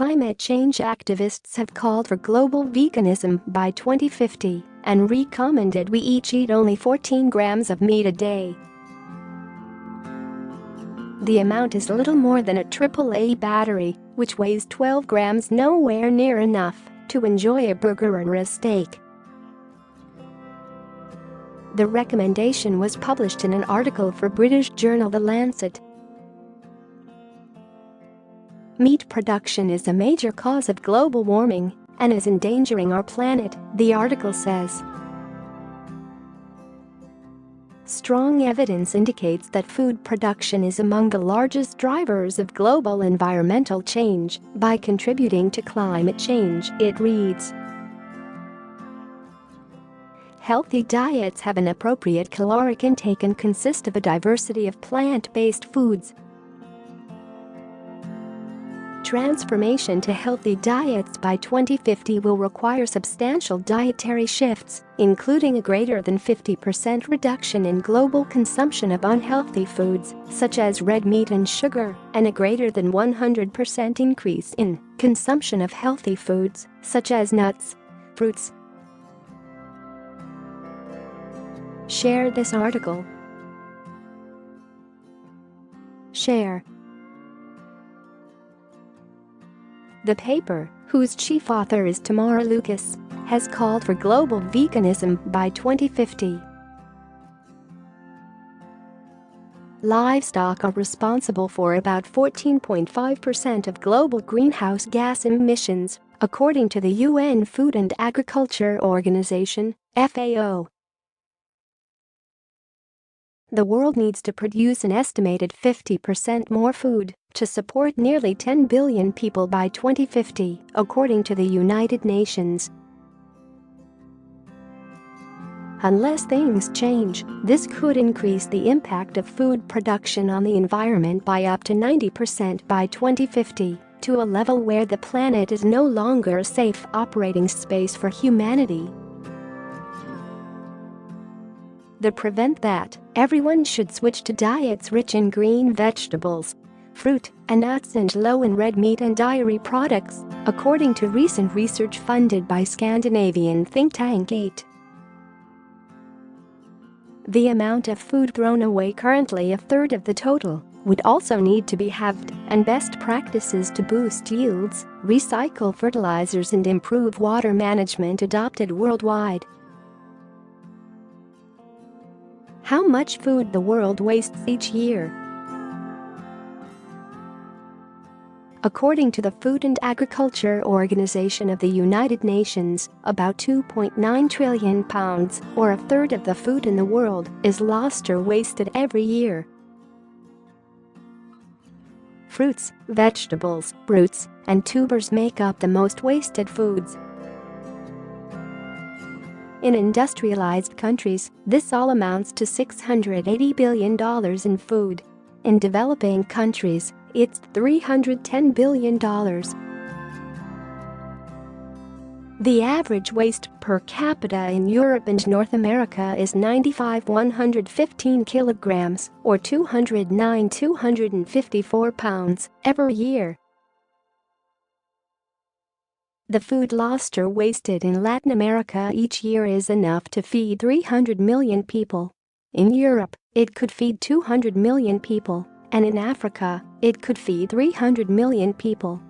Climate change activists have called for global veganism by 2050 and recommended we each eat only 14 grams of meat a day. The amount is little more than a AAA battery, which weighs 12 grams, nowhere near enough to enjoy a burger or a steak. The recommendation was published in an article for British journal The Lancet. Meat production is a major cause of global warming and is endangering our planet, the article says. Strong evidence indicates that food production is among the largest drivers of global environmental change by contributing to climate change, it reads. Healthy diets have an appropriate caloric intake and consist of a diversity of plant-based foods. Transformation to healthy diets by 2050 will require substantial dietary shifts, including a greater than 50% reduction in global consumption of unhealthy foods, such as red meat and sugar, and a greater than 100% increase in consumption of healthy foods, such as nuts, fruits. Share this article. Share. The paper, whose chief author is Tamara Lucas, has called for global veganism by 2050. Livestock are responsible for about 14.5% of global greenhouse gas emissions, according to the UN Food and Agriculture Organization, FAO. The world needs to produce an estimated 50% more food to support nearly 10 billion people by 2050, according to the United Nations. Unless things change, this could increase the impact of food production on the environment by up to 90% by 2050, to a level where the planet is no longer a safe operating space for humanity. To prevent that, everyone should switch to diets rich in green vegetables, fruit and nuts, and low in red meat and dairy products, according to recent research funded by Scandinavian think tank 8. The amount of food thrown away, currently a third of the total, would also need to be halved, and best practices to boost yields, recycle fertilizers, and improve water management adopted worldwide. How much food the world wastes each year? According to the Food and Agriculture Organization of the United Nations, about 2.9 trillion pounds, or a third of the food in the world, is lost or wasted every year. Fruits, vegetables, roots, and tubers make up the most wasted foods. In industrialized countries, this all amounts to $680 billion in food. In developing countries, it's $310 billion. The average waste per capita in Europe and North America is 115 kilograms, or 254 pounds, every year. The food lost or wasted in Latin America each year is enough to feed 300 million people. In Europe, it could feed 200 million people, and in Africa, it could feed 300 million people.